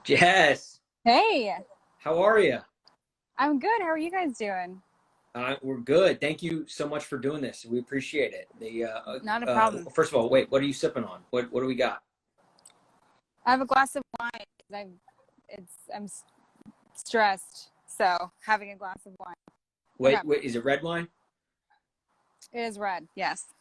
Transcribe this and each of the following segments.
Jess, Hey, how are you? I'm good. How are you guys doing? We're good. Thank you so much for doing this. We appreciate it. Not a problem. First of all, wait, what are you sipping on? What do we got? I have a glass of wine 'cause I'm stressed, so having a glass of wine. Okay, Wait, is it red wine? it is red. Yes.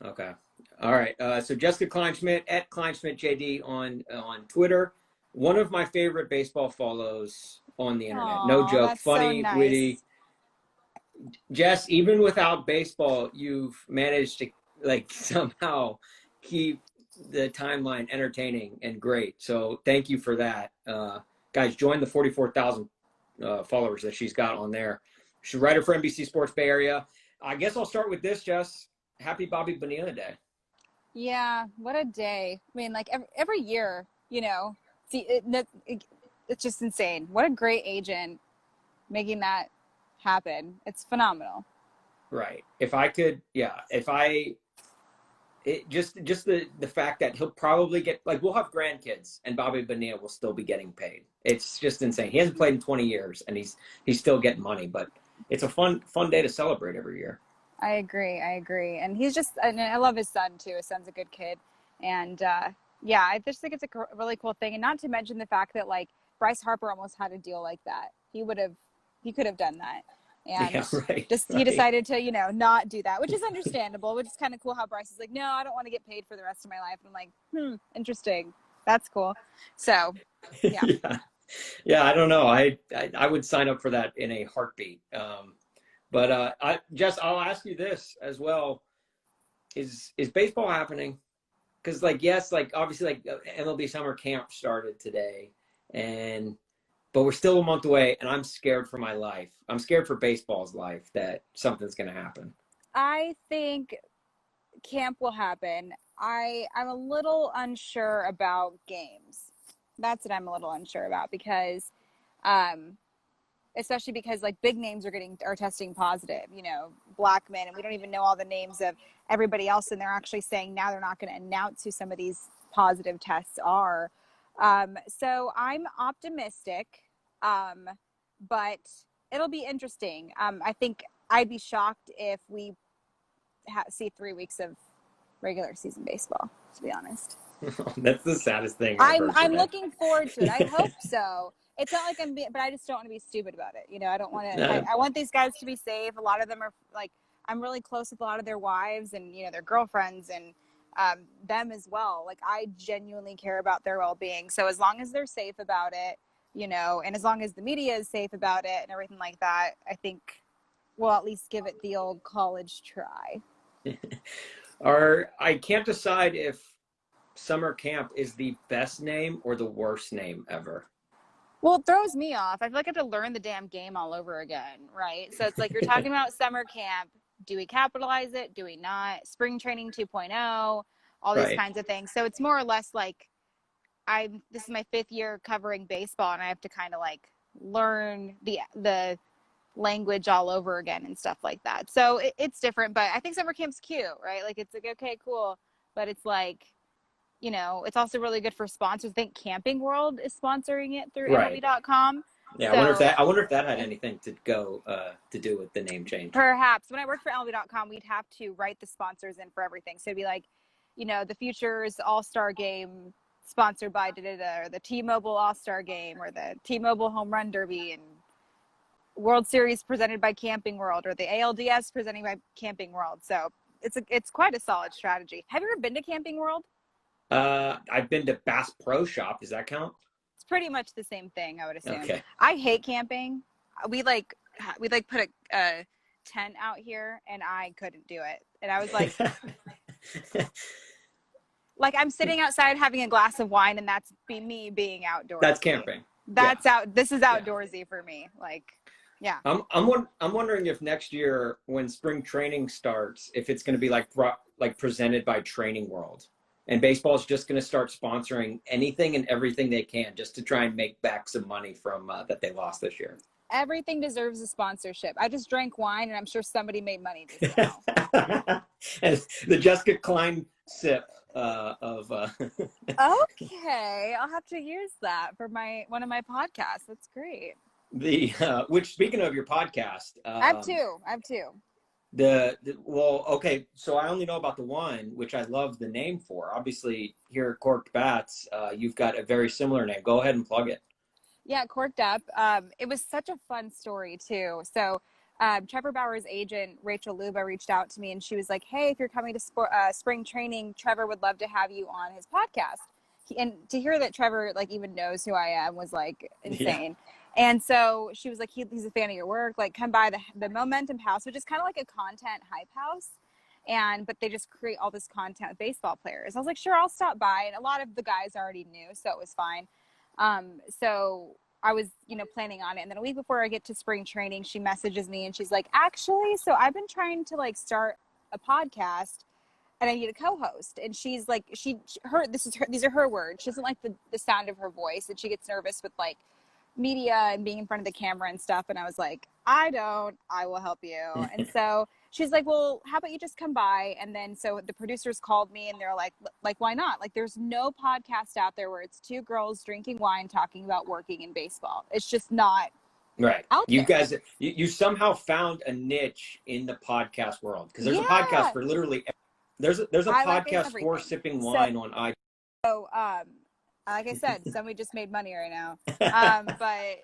Okay. All right. So Jessica Kleinschmidt at Kleinschmidt JD on Twitter. One of my favorite baseball follows on the internet. No Oh, joke. that's so Funny, witty. nice. Jess, even without baseball, you've managed to like somehow keep the timeline entertaining and great. So thank you for that. Guys, join the 44,000 followers that she's got on there. She's a writer for NBC Sports Bay Area. I guess I'll start with this, Jess. Happy Bobby Bonilla Day. Yeah, what a day. I mean, like every year, see, it's just insane. What a great agent making that happen. It's phenomenal. Right. If I could, yeah, if I just the fact that he'll probably get like we'll have grandkids and Bobby Bonilla will still be getting paid. It's just insane. He hasn't played in 20 years and he's still getting money, but it's a fun day to celebrate every year. I agree. I agree. And and I love his son too. His son's a good kid. And yeah, I just think it's a really cool thing. And not to mention the fact that like Bryce Harper almost had a deal like that. He could have done that. Yeah, And right, just he right. decided to, not do that, which is understandable, which is kind of cool how Bryce is like, no, I don't want to get paid for the rest of my life. And I'm like, interesting. That's cool. So, yeah. Yeah. Yeah, I don't know. I would sign up for that in a heartbeat. But Jess, I'll ask you this as well. Is baseball happening? Because like yes, like obviously like MLB summer camp started today, and but we're still a month away, and I'm scared for my life. I'm scared for baseball's life that something's gonna happen. I think camp will happen. I'm a little unsure about games. That's what I'm a little unsure about because um especially because like big names are testing positive, Blackman, and we don't even know all the names of everybody else, and they're actually saying now they're not going to announce who some of these positive tests are. So I'm optimistic, um, but it'll be interesting. I think I'd be shocked if we see 3 weeks of regular season baseball, to be honest. That's the saddest thing I've I'm heard I'm today. looking forward to it. I hope so. It's not like I'm being, but I just don't want to be stupid about it. I don't want to. Uh, I want these guys to be safe. A lot of them are like, I'm really close with a lot of their wives and their girlfriends and them as well. Like I genuinely care about their well-being. So as long as they're safe about it, and as long as the media is safe about it and everything like that, I think we'll at least give it the old college try. I can't decide if summer camp is the best name or the worst name ever. Well, it throws me off. I feel like I have to learn the damn game all over again, right? So it's like you're talking about summer camp. Do we capitalize it? Do we not? Spring training 2.0, all these Right. kinds of things. So it's more or less like this is my fifth year covering baseball and I have to kind of like learn the language all over again and stuff like that. So it's different, but I think summer camp's cute, right? Like it's like okay, cool, but it's like it's also really good for sponsors. I think Camping World is sponsoring it through Right. MLB.com. Yeah, So I wonder if that had anything to go to do with the name change. perhaps when I worked for MLB.com, we'd have to write the sponsors in for everything. So it'd be like, the Futures All-Star Game sponsored by da da da, or the T-Mobile All-Star Game, or the T-Mobile Home Run Derby, and World Series presented by Camping World, or the ALDS presenting by Camping World. So it's quite a solid strategy. Have you ever been to Camping World? I've been to Bass Pro Shop. Does that count? It's pretty much the same thing, I would assume. Okay. I hate camping. We like put a tent out here, and I couldn't do it. And I was like I'm sitting outside having a glass of wine, and that's me being That's outdoorsy. camping. Yeah. This is Yeah. outdoorsy for me. Like, yeah. I'm wondering if next year when spring training starts, if it's going to be like presented by Training World, and baseball is just going to start sponsoring anything and everything they can just to try and make back some money from that they lost this year. Everything deserves a sponsorship. I just drank wine, and I'm sure somebody made money just now. And the Jessica Klein sip of Okay, I'll have to use that for one of my podcasts. That's great. which, speaking of your podcast, I have two. well, okay, so I only know about the one, which I love the name for. Obviously, here at Corked Bats, you've got a very similar name. Go ahead and plug it. Yeah, Corked Up. It was such a fun story too. So Trevor Bauer's agent, Rachel Luba, reached out to me and she was like, hey, if you're coming to spring training, Trevor would love to have you on his podcast. And to hear that Trevor like even knows who I am was like insane. Yeah. And so she was like, he's a fan of your work. Like, come by the Momentum House, which is kind of like a content hype house. But they just create all this content with baseball players. I was like, sure, I'll stop by. And a lot of the guys already knew, so it was fine. So I was, planning on it. And then a week before I get to spring training, she messages me and she's like, actually, so I've been trying to like start a podcast and I need a co-host. And she's like, these are her words. She doesn't like the sound of her voice and she gets nervous with like media and being in front of the camera and stuff. And I was like, I will help you. And so she's like, well, how about you just come by? And then, so the producers called me and they're like, why not? Like, there's no podcast out there where it's two girls drinking wine, talking about working in baseball. It's just not right. out you there. Guys, you somehow found a niche in the podcast world. Cause there's a podcast for literally, there's a podcast for sipping wine on iTunes. So, like I said, somebody just made money right now. But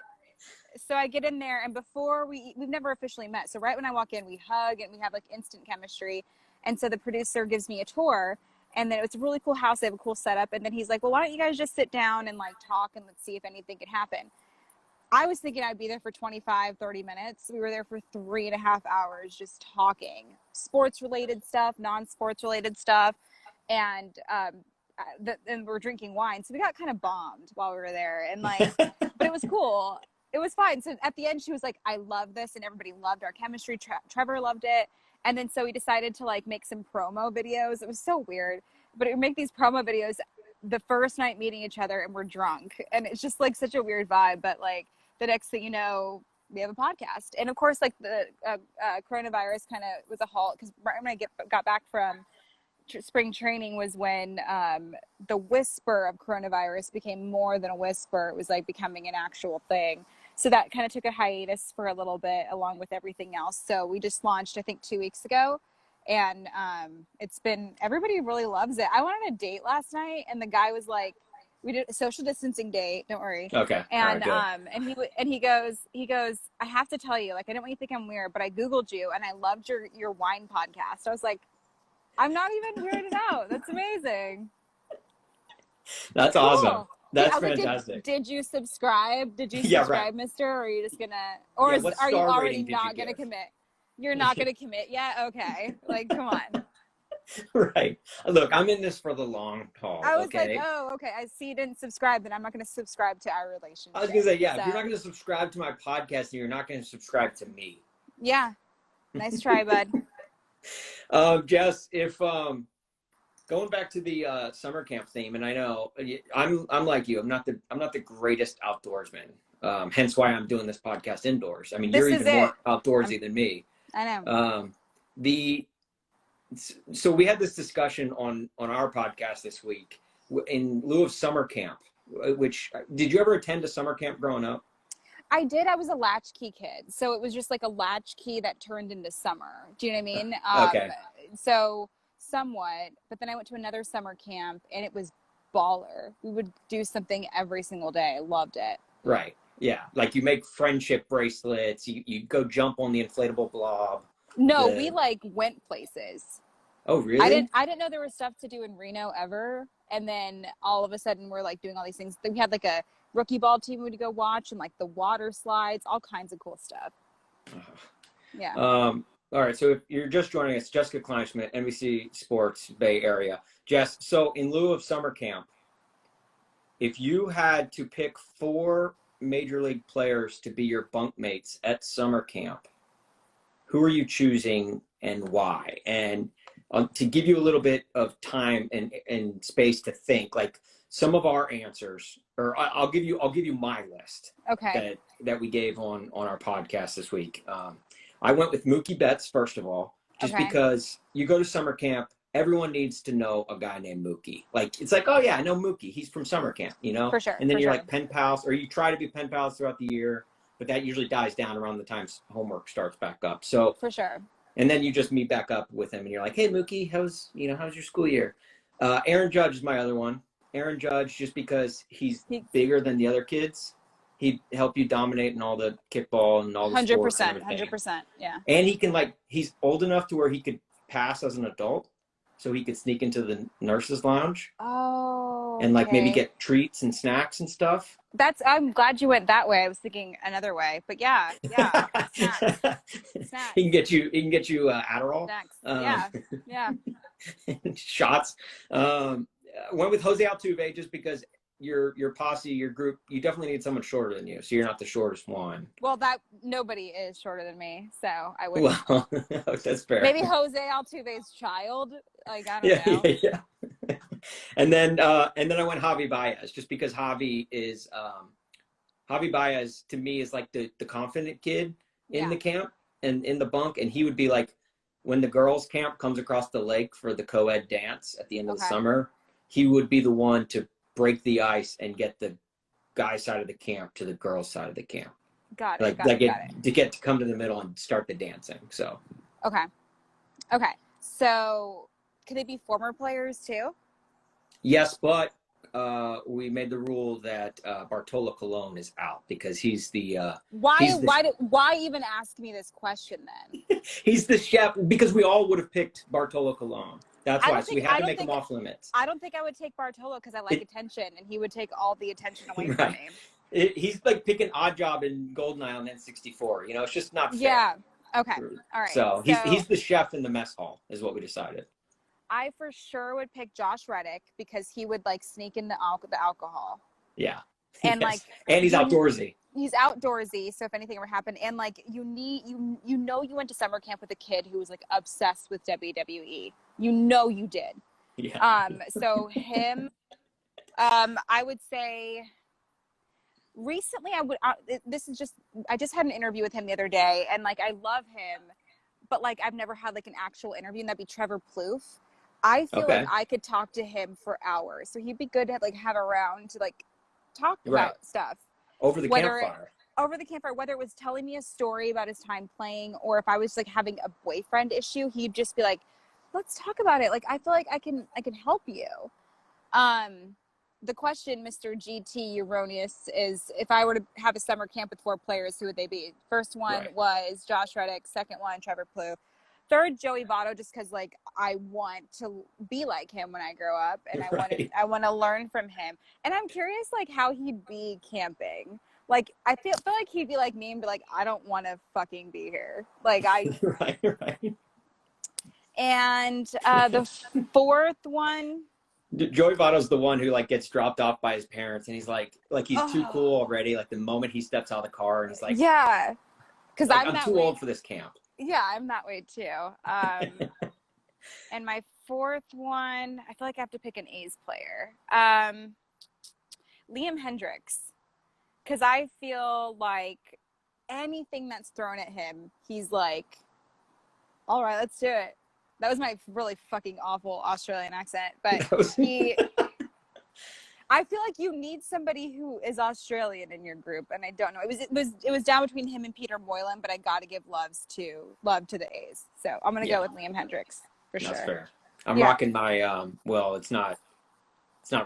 so I get in there and before we've never officially met. So right when I walk in, we hug and we have like instant chemistry. And so the producer gives me a tour and then it's a really cool house. They have a cool setup. And then he's like, well, why don't you guys just sit down and like talk and let's see if anything could happen. I was thinking I'd be there for 25, 30 minutes. We were there for 3.5 hours just talking sports related stuff, non-sports related stuff. And we're drinking wine. So we got kind of bombed while we were there. And like, but it was cool. It was fine. So at the end, she was like, I love this. And everybody loved our chemistry. Trevor loved it. And then, so we decided to like make some promo videos. It was so weird, but we make these promo videos the first night meeting each other and we're drunk. And it's just like such a weird vibe. But like the next thing you know, we have a podcast. And of course, like the coronavirus kind of was a halt because right when I got back from spring training was when the whisper of coronavirus became more than a whisper. It was like becoming an actual thing. So that kind of took a hiatus for a little bit along with everything else. So we just launched, I think 2 weeks ago. And it's been, everybody really loves it. I went on a date last night and the guy was like, we did a social distancing date. Don't worry. Okay. And he goes, I have to tell you, like, I don't want you to think I'm weird, but I Googled you and I loved your wine podcast. I was like, I'm not even weirded out. That's amazing. That's cool. Awesome. That's fantastic. Did you subscribe? Did you subscribe, right. Mister? Or are you just gonna, or are you already not gonna commit? You're not gonna commit yet? Okay. Like, come on. Right. Look, I'm in this for the long haul. I was like, oh, okay. I see you didn't subscribe, then I'm not gonna subscribe to our relationship. I was gonna say, yeah, so. If you're not gonna subscribe to my podcast, then you're not gonna subscribe to me. Yeah. Nice try, bud. Jess, if going back to the summer camp theme, and I know I'm like you, I'm not the greatest outdoorsman. Hence why I'm doing this podcast indoors. I mean, you're even more outdoorsy than me. I know. So we had this discussion on our podcast this week in lieu of summer camp. Which did you ever attend a summer camp growing up? I did. I was a latchkey kid. So it was just like a latchkey that turned into summer. Do you know what I mean? Okay. So somewhat, but then I went to another summer camp and it was baller. We would do something every single day. I loved it. Right. Yeah. Like you make friendship bracelets. You go jump on the inflatable blob. No, we like went places. Oh, really? I didn't know there was stuff to do in Reno ever. And then all of a sudden we're like doing all these things. We had like a rookie ball team we would go watch and like the water slides, all kinds of cool stuff. Yeah. All right. So if you're just joining us, Jessica Kleinschmidt, NBC Sports Bay Area. Jess, so in lieu of summer camp, if you had to pick 4 major league players to be your bunk mates at summer camp, who are you choosing and why? And to give you a little bit of time and space to think, like some of our answers, or I'll give you my list. Okay. That we gave on our podcast this week. I went with Mookie Betts first of all, just because you go to summer camp everyone needs to know a guy named Mookie. Like, it's like, oh yeah, I know Mookie. He's from summer camp, you know? For sure. And then for you're sure. like pen pals, or you try to be pen pals throughout the year, but that usually dies down around the time homework starts back up. So For sure. and then you just meet back up with him and you're like, hey Mookie, how's your school year? Aaron Judge is my other one. Aaron Judge, just because he's bigger than the other kids, he'd help you dominate in all the kickball and all the sports and everything. 100%. Yeah. And he can, like, he's old enough to where he could pass as an adult, so he could sneak into the nurse's lounge. Oh. And like maybe get treats and snacks and stuff. I'm glad you went that way. I was thinking another way, but yeah. Snacks. He can get you Adderall. Snacks. Yeah. Shots. Went with Jose Altuve just because your posse, your group, you definitely need someone shorter than you, so you're not the shortest one. Well, nobody is shorter than me, so I would. Well, that's fair. Maybe Jose Altuve's child. Like, I don't know. Yeah. And then I went Javi Baez just because Javi Baez to me is like the confident kid in the camp and in the bunk, and he would be like when the girls' camp comes across the lake for the co-ed dance at the end of the summer, he would be the one to break the ice and get the guy side of the camp to the girls' side of the camp. Got it. To get to come to the middle and start the dancing. So. Okay. So, could they be former players too? Yes, but we made the rule that Bartolo Colon is out because he's the. Why even ask me this question then? He's the chef, because we all would have picked Bartolo Colon. That's why. So we had to make him off limits. I don't think I would take Bartolo because I like attention, and he would take all the attention away from me. He's like picking Odd Job in GoldenEye on N64. You know, it's just not fair. Yeah. Okay. All right. So he's the chef in the mess hall, is what we decided. I for sure would pick Josh Reddick because he would like sneak in the alcohol. Yeah. And like, and he's outdoorsy. He's outdoorsy, so if anything ever happened, and like you went to summer camp with a kid who was like obsessed with WWE. You did. Yeah. So him, I would say recently I just had an interview with him the other day, and like I love him, but like I've never had like an actual interview, and that'd be Trevor Plouffe. I feel like I could talk to him for hours, so he'd be good to like have around to like talk about stuff. Over the campfire, whether it was telling me a story about his time playing, or if I was like having a boyfriend issue, he'd just be like, let's talk about it. Like, I feel like I can help you. The question, Mr. GT Erroneous, is if I were to have a summer camp with 4 players, who would they be? First one was Josh Reddick. Second one, Trevor Plouffe. Third, Joey Votto, just because like I want to be like him when I grow up, and I want to learn from him. And I'm curious like how he'd be camping. Like I feel like he'd be like me and be like, I don't want to fucking be here. Like I. Right. And the fourth one. Joey Votto's the one who like gets dropped off by his parents, and he's like he's too cool already. Like the moment he steps out of the car, and he's like, yeah, because like, I'm too old for this camp. Yeah, I'm that way too. And my fourth one, I feel like I have to pick an A's player. Liam Hendriks, because I feel like anything that's thrown at him, he's like, all right, let's do it. That was my really fucking awful Australian accent, but I feel like you need somebody who is Australian in your group, and I don't know. It was down between him and Peter Moylan, but I got to give love to the A's. So I'm gonna go with Liam Hendriks for sure. That's fair. I'm rocking my well, it's not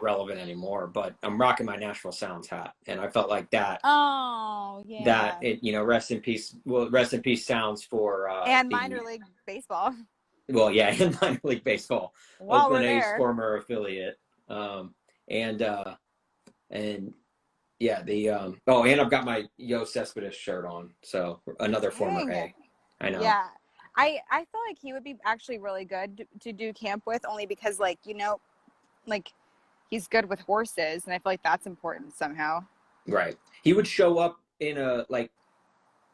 relevant anymore, but I'm rocking my Nashville Sounds hat, and I felt like that. Oh yeah. That it, rest in peace. Well, rest in peace Sounds for and minor league baseball. Well, yeah, and minor league baseball. While Oakland we're A's there. former affiliate. And yeah, and I've got my Yo Cespedes shirt on, so another former A. I know. Yeah, I feel like he would be actually really good to do camp with, only because like he's good with horses, and I feel like that's important somehow. Right. He would show up in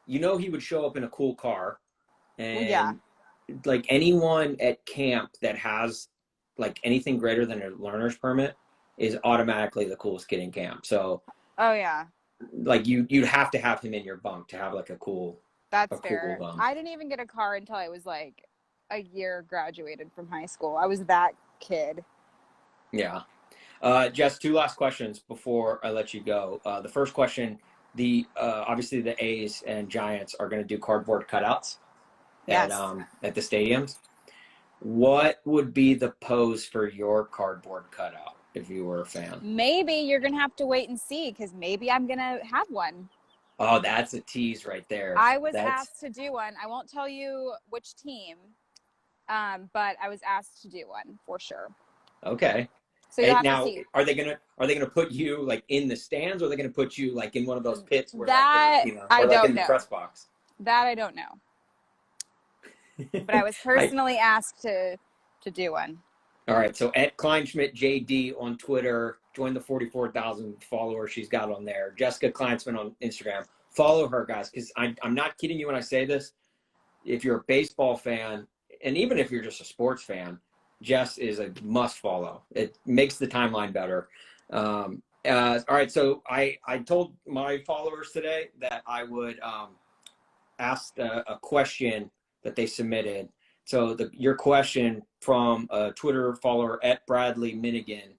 he would show up in a cool car, and like anyone at camp that has like anything greater than a learner's permit is automatically the coolest kid in camp. So like you'd have to have him in your bunk to have like a cool. That's fair. Cool bunk. I didn't even get a car until I was like a year graduated from high school. I was that kid. Yeah. Jess, two last questions before I let you go. The first question, obviously the A's and Giants are going to do cardboard cutouts Yes. at the stadiums. What would be the pose for your cardboard cutout if you were a fan? Maybe you're going to have to wait and see, because maybe I'm going to have one. Oh, that's a tease right there. I was asked to do one. I won't tell you which team, but I was asked to do one for sure. Okay. So you'll have now, to see. are they gonna put you like in the stands, or are they gonna put you like in one of those pits where that like, I or don't like in know. the press box? That I don't know. But I was personally asked to do one. All right. So at Kleinschmidt JD on Twitter, join the 44,000 followers she's got on there. Jessica Kleinschmidt on Instagram. Follow her, guys, because I'm not kidding you when I say this. If you're a baseball fan, and even if you're just a sports fan, Jess is a must follow. It makes the timeline better. All right. So I told my followers today that I would ask a question that they submitted. So your question from a Twitter follower at Bradley Minigan: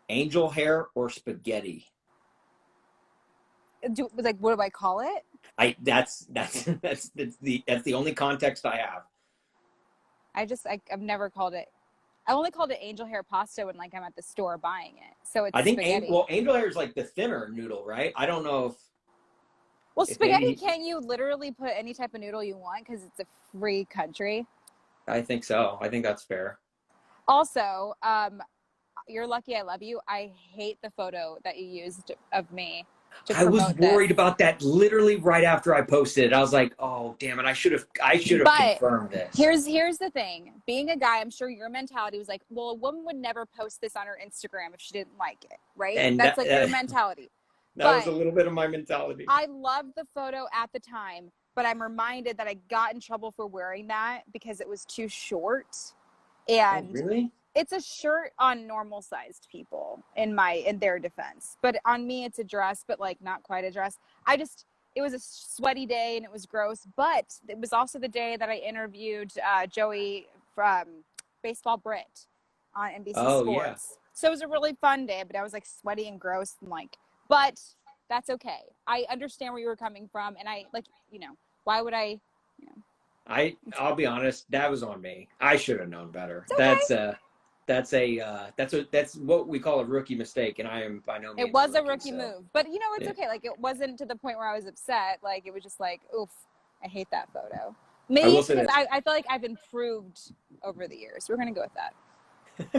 angel hair or spaghetti? What do I call it? That's the only context I have. I've never called it. I only called it angel hair pasta when like I'm at the store buying it. So it's spaghetti. Angel hair is like the thinner noodle, right? I don't know if. Well, spaghetti, can't you literally put any type of noodle you want because it's a free country? I think so. I think that's fair. Also, you're lucky I love you. I hate the photo that you used of me to promote I was worried about that literally right after I posted it. I was like, oh, damn it. I should have confirmed this. Here's the thing. Being a guy, I'm sure your mentality was like, well, a woman would never post this on her Instagram if she didn't like it, right? And that's like your mentality. That was a little bit of my mentality. I loved the photo at the time, but I'm reminded that I got in trouble for wearing that because it was too short. And really? It's a shirt on normal sized people in their defense, but on me it's a dress, but like not quite a dress. It was a sweaty day and it was gross, but it was also the day that I interviewed Joey from Baseball Brit on NBC Sports. Yeah. So it was a really fun day, but I was like sweaty and gross and like, but that's okay. I understand where you were coming from. And I like, why would I, I'll be honest, that was on me. I should have known better. Okay. That's what we call a rookie mistake, and I am by no means. It was a rookie move, but it's okay. Like it wasn't to the point where I was upset. Like it was just like, oof, I hate that photo. Maybe because I feel like I've improved over the years. We're gonna go with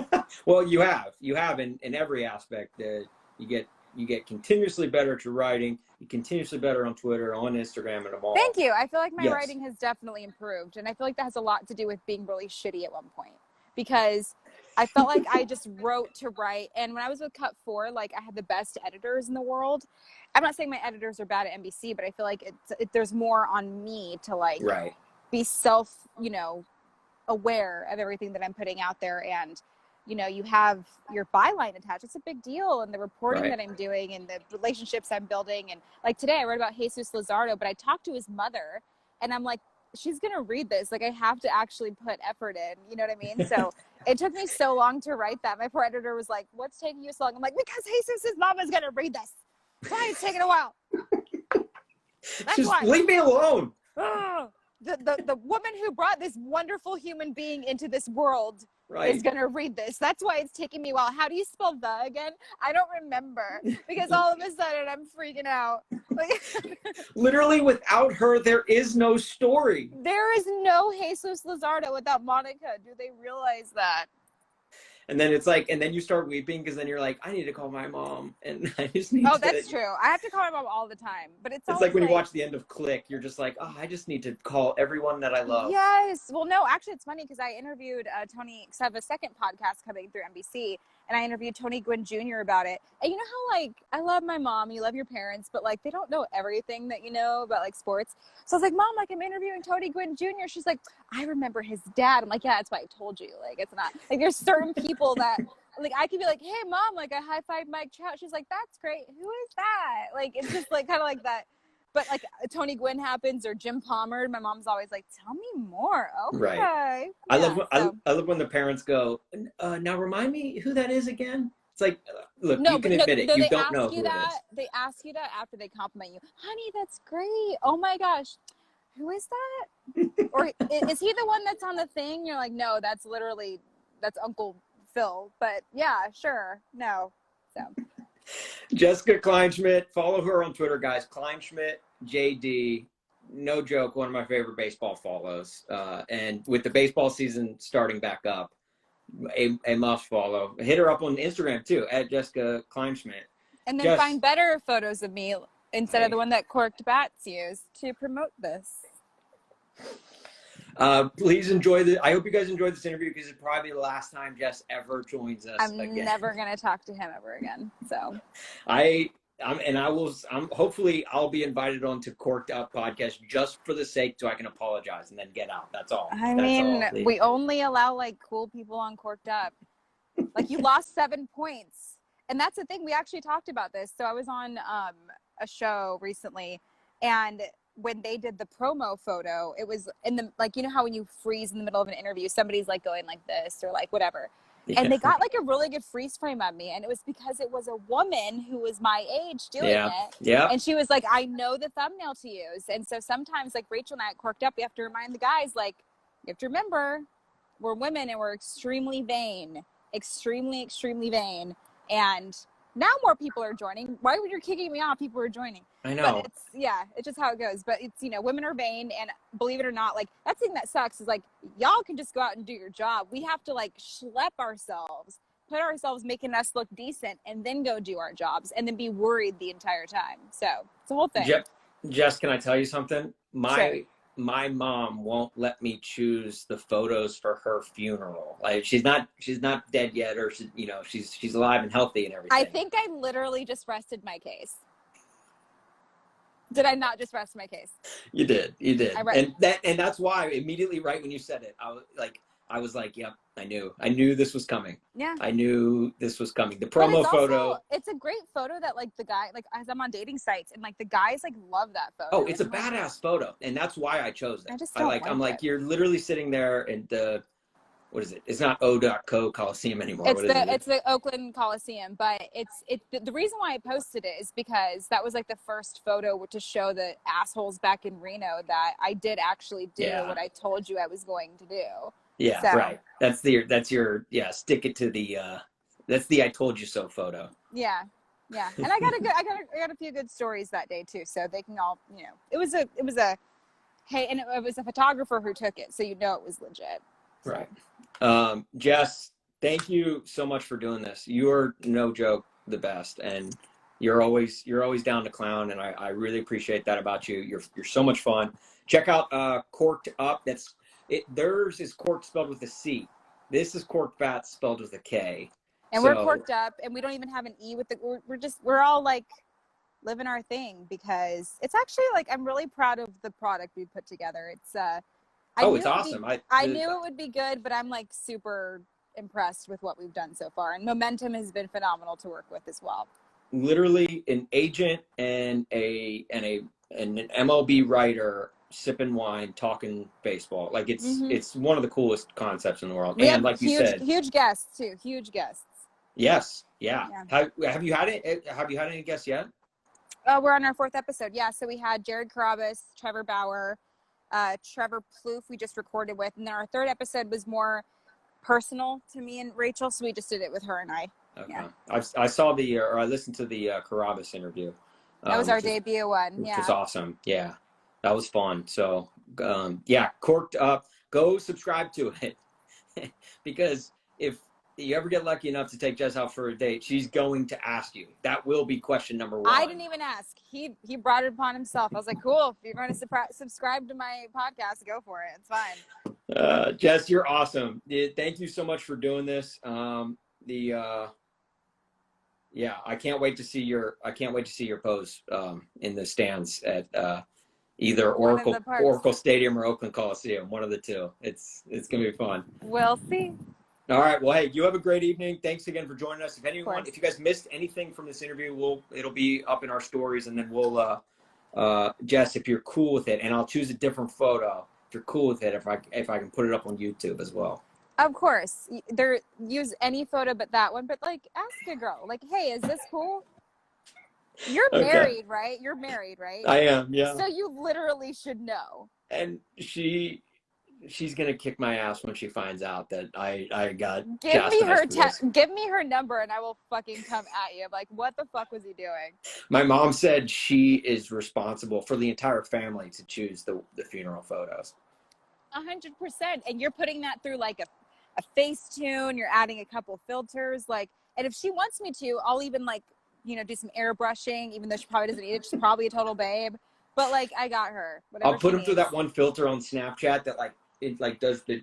that. Well, you have in every aspect. You get continuously better at your writing. You continuously better on Twitter, on Instagram, and them all. Thank you. I feel like my writing has definitely improved, and I feel like that has a lot to do with being really shitty at one point, because I felt like I just wrote to write. And when I was with Cut 4, like I had the best editors in the world. I'm not saying my editors are bad at NBC, but I feel like there's more on me to like be self, aware of everything that I'm putting out there. And, you have your byline attached. It's a big deal. And the reporting that I'm doing and the relationships I'm building. And like today I wrote about Jesus Luzardo, but I talked to his mother and I'm like, she's going to read this. Like I have to actually put effort in, you know what I mean? So it took me so long to write that. My poor editor was like, what's taking you so long? I'm like, because Jesus' mom is going to read this. That's why it's taking a while. That's just why. Leave me alone. The woman who brought this wonderful human being into this world is going to read this. That's why it's taking me a while. How do you spell the again? I don't remember because all of a sudden I'm freaking out. Literally without her, there is no story. There is no Jesus Luzardo without Monica. Do they realize that? And then it's like, and then you start weeping because then you're like, I need to call my mom, and I just need. Oh, that's true. I have to call my mom all the time, but it's like when you watch the end of Click, you're just like, oh, I just need to call everyone that I love. Yes. Well, no, actually, it's funny because I interviewed Tony. Cause I have a second podcast coming through NBC, and I interviewed Tony Gwynn Jr. about it. And you know how like I love my mom, you love your parents, but like they don't know everything that you know about like sports. So I was like, Mom, like I'm interviewing Tony Gwynn Jr. She's like, I remember his dad. I'm like, yeah, that's why I told you. Like it's not like there's certain people that like I could be like, hey Mom, like I high five Mike Trout. She's like, that's great. Who is that? Like it's just like kind of like that. But like Tony Gwynn happens or Jim Palmer, my mom's always like, "Tell me more." Okay. Right. I love when the parents go, now remind me who that is again. It's like, look, you can admit it. You don't know who it is. They ask you that after they compliment you. Honey, that's great. Oh my gosh. Who is that? Or is he the one that's on the thing? You're like, no, that's Uncle Phil. But yeah, sure. No. So Jessica Kleinschmidt, follow her on Twitter, guys. Kleinschmidt JD, no joke, one of my favorite baseball follows. And with the baseball season starting back up, a must follow. Hit her up on Instagram too, at Jessica Kleinschmidt. And then find better photos of me instead of the one that Corked Bats used to promote this. Please enjoy I hope you guys enjoyed this interview, because it's probably the last time Jess ever joins us again. Never gonna talk to him ever again. So hopefully I'll be invited on to Corked Up podcast just for the sake, so I can apologize and then get out. That's all. We only allow like cool people on Corked Up. Like, you lost 7 points, and that's the thing. We actually talked about this. So I was on a show recently, and when they did the promo photo, it was in the, like, you know how when you freeze in the middle of an interview, somebody's like going like this or like whatever. Yeah. And they got like a really good freeze frame of me. And it was because it was a woman who was my age doing it. Yeah. And she was like, I know the thumbnail to use. And so sometimes, like Rachel and I at Corked Up, we have to remind the guys, like, you have to remember, we're women and we're extremely vain. Extremely, extremely vain. And now more people are joining. Why would you kicking me off? People are joining. I know. But it's just how it goes. But it's, women are vain, and believe it or not, like, that thing that sucks is like, y'all can just go out and do your job. We have to like schlep ourselves, put ourselves making us look decent, and then go do our jobs, and then be worried the entire time. So it's a whole thing. Jess, can I tell you something? Sure. My mom won't let me choose the photos for her funeral. Like, she's not dead yet, or she's alive and healthy and everything. I think I literally just rested my case. Did I not just rest my case? You did. And that's why immediately right when you said it, I was like, yep, I knew this was coming. Yeah. I knew this was coming. The promo photo. It's a great photo that, like, the guy, like, as I'm on dating sites, and like the guys like love that photo. Oh, it's a badass photo, and that's why I chose it. I just don't I'm like, you're literally sitting there in the, what is it? It's not O.co Coliseum anymore. It's the Oakland Coliseum, but the reason why I posted it is because that was like the first photo to show the assholes back in Reno that I did actually do what I told you I was going to do. Yeah, so. Right. That's your stick it to the that's the I told you so photo. Yeah. And I got a few good stories that day too, so they can all, it was a hey, and it was a photographer who took it, so it was legit. So. Right. Jess, thank you so much for doing this. You're no joke the best, and you're always down to clown, and I really appreciate that about you. You're so much fun. Check out Corked Up. Theirs is Cork spelled with a C. This is Corked Bats spelled with a K. And we're Corked Up, and we don't even have an E with we're all like living our thing, because it's actually like, I'm really proud of the product we put together. It's it's awesome. I knew it would be good, but I'm like super impressed with what we've done so far, and Momentum has been phenomenal to work with as well. Literally an agent and an MLB writer sipping wine, talking baseball. Like, it's one of the coolest concepts in the world. We and have like you said, huge guests too. Huge guests. Yes. Yeah. Have you had it? Have you had any guests yet? We're on our 4th episode. Yeah. So we had Jared Carabas, Trevor Bauer, Trevor Plouffe we just recorded with, and then our 3rd episode was more personal to me and Rachel, so we just did it with her and I. Okay. Yeah. I saw I listened to the Carabas interview. That was our debut one. Which was awesome. Yeah, that was fun. So Corked Up. Go subscribe to it because if you ever get lucky enough to take Jess out for a date, she's going to ask you. That will be question number 1. I didn't even ask. He brought it upon himself. I was like, cool. If you're going to subscribe to my podcast, go for it. It's fine. Jess, you're awesome. Thank you so much for doing this. I can't wait to see your pose in the stands at either Oracle Stadium or Oakland Coliseum. One of the two. It's gonna be fun. We'll see. All right. Well, hey, you have a great evening. If you guys missed anything from this interview, it'll be up in our stories, and then we'll Jess, if you're cool with it, and I'll choose a different photo if you're cool with it, if I can put it up on YouTube as well. Of course, there, use any photo but that one. But like, ask a girl, like, hey, is this cool? You're Okay. married, right? You're married, right? I am, yeah. So you literally should know. And she's gonna kick my ass when she finds out that I got Give me her chastised for this. give me her number and I will fucking come at you. I'm like, what the fuck was he doing? My mom said she is responsible for the entire family to choose the funeral photos. 100%. And you're putting that through like a Facetune. You're adding a couple filters, like. And if she wants me to, I'll even like, you know, do some airbrushing, even though she probably doesn't need it. She's probably a total babe. But like, I got her. I'll put them through that one filter on Snapchat that like it like does the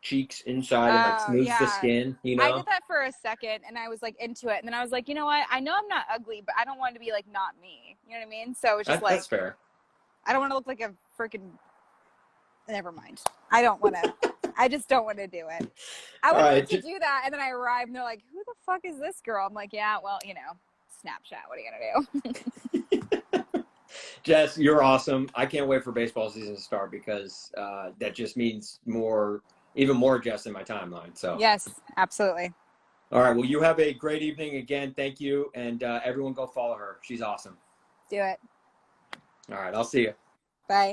cheeks inside and like smooths the skin. You know, I did that for a second and I was like into it, and then I was like, you know what? I know I'm not ugly, but I don't want to be like not me. You know what I mean? So it's just like, that's fair. I don't want to look like a freaking. Never mind. I don't want to. I just don't want to do it. I would like to do that, and then I arrive and they're like, "Who the fuck is this girl?" I'm like, "Yeah, well, you know, Snapchat. What are you gonna do?" Jess, you're awesome. I can't wait for baseball season to start because that just means even more Jess in my timeline. So yes, absolutely. All right. Well, you have a great evening again. Thank you, and everyone go follow her. She's awesome. Do it. All right. I'll see you. Bye.